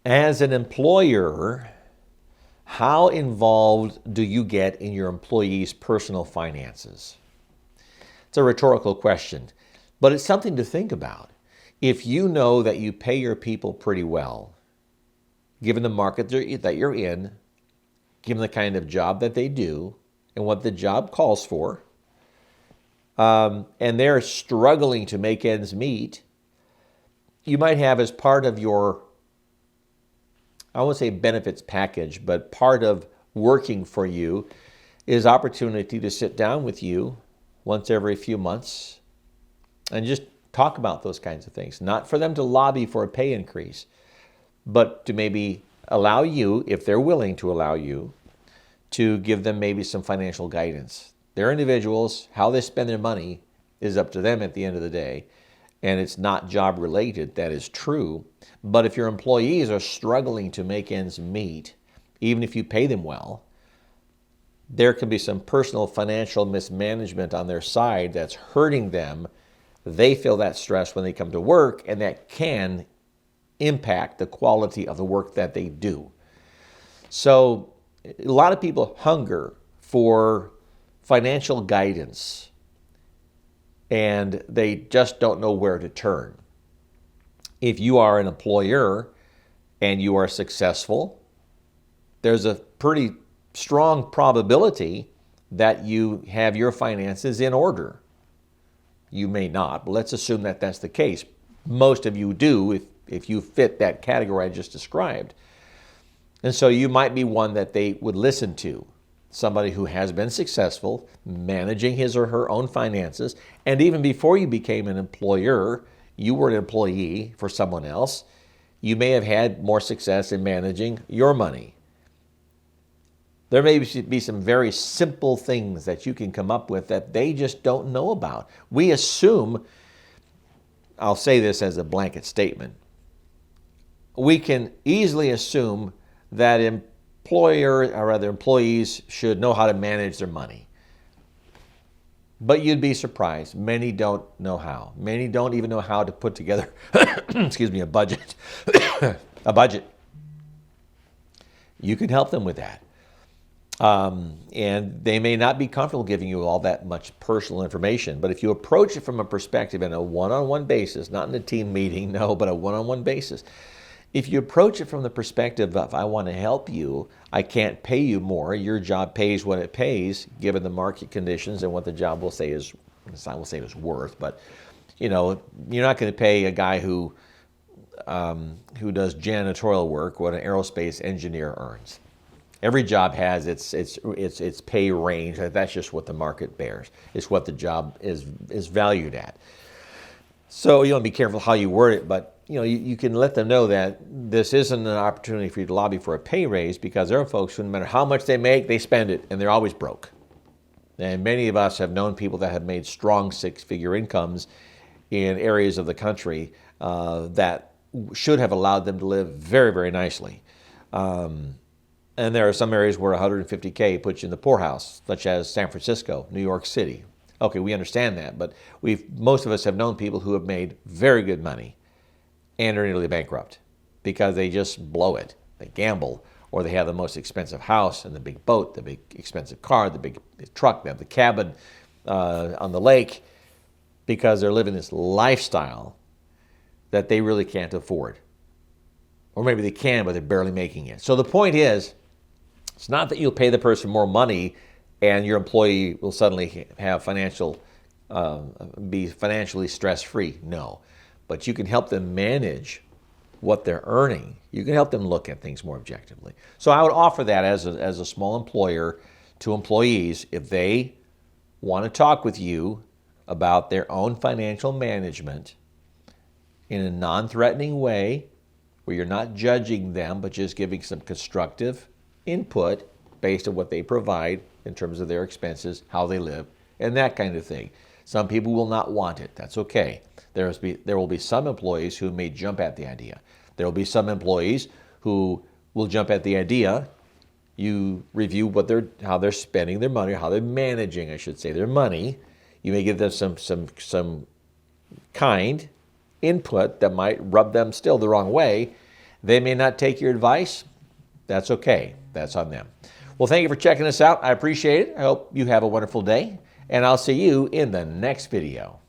As an employer, how involved do you get in your employees' personal finances? It's a rhetorical question, but it's something to think about. If you know that you pay your people pretty well, given the market that you're in, given the kind of job that they do and what the job calls for, and they're struggling to make ends meet, you might have as part of your, I won't say benefits package, but part of working for you is opportunity to sit down with you once every few months and just talk about those kinds of things. Not for them to lobby for a pay increase, but to maybe allow you, if they're willing to allow you, to give them maybe some financial guidance. They're individuals. How they spend their money is up to them at the end of the day. And it's not job related, that is true. But if your employees are struggling to make ends meet, even if you pay them well, there could be some personal financial mismanagement on their side that's hurting them. They feel that stress when they come to work, and that can impact the quality of the work that they do. So a lot of people hunger for financial guidance, and they just don't know where to turn. If you are an employer and you are successful, there's a pretty strong probability that you have your finances in order. You may not, but let's assume that that's the case. Most of you do if you fit that category I just described. And so you might be one that they would listen to. Somebody who has been successful managing his or her own finances. And even before you became an employer, you were an employee for someone else. You may have had more success in managing your money. There may be some very simple things that you can come up with that they just don't know about. We assume, I'll say this as a blanket statement, we can easily assume that employees should know how to manage their money. But you'd be surprised. Many don't know how. Many don't even know how to put together, a budget. A budget. You can help them with that. And they may not be comfortable giving you all that much personal information. But if you approach it from a perspective in a one-on-one basis, not in a team meeting, no, but a one-on-one basis, if you approach it from the perspective of, I want to help you, I can't pay you more, your job pays what it pays, given the market conditions and what the job will say is, I will say is worth, but you're not going to pay a guy who does janitorial work what an aerospace engineer earns. Every job has its pay range. That's just what the market bears. It's what the job is valued at. So you want to be careful how you word it, but you can let them know that this isn't an opportunity for you to lobby for a pay raise, because there are folks who, no matter how much they make, they spend it, and they're always broke. And many of us have known people that have made strong six-figure incomes in areas of the country that should have allowed them to live very, very nicely. And there are some areas where $150K puts you in the poorhouse, such as San Francisco, New York City. Okay, we understand that, but most of us have known people who have made very good money and are nearly bankrupt because they just blow it. They gamble, or they have the most expensive house and the big boat, the big expensive car, the big truck, they have the cabin on the lake, because they're living this lifestyle that they really can't afford. Or maybe they can, but they're barely making it. So the point is, it's not that you'll pay the person more money and your employee will suddenly have be financially stress-free. No. But you can help them manage what they're earning. You can help them look at things more objectively. So I would offer that as a small employer to employees, if they want to talk with you about their own financial management in a non-threatening way, where you're not judging them, but just giving some constructive input based on what they provide in terms of their expenses, how they live, and that kind of thing. Some people will not want it. That's okay. There will be some employees who may jump at the idea. There will be some employees who will jump at the idea. You review how they're spending their money, how they're managing, I should say, their money. You may give them some kind input that might rub them still the wrong way. They may not take your advice. That's okay. That's on them. Well, thank you for checking us out. I appreciate it. I hope you have a wonderful day, and I'll see you in the next video.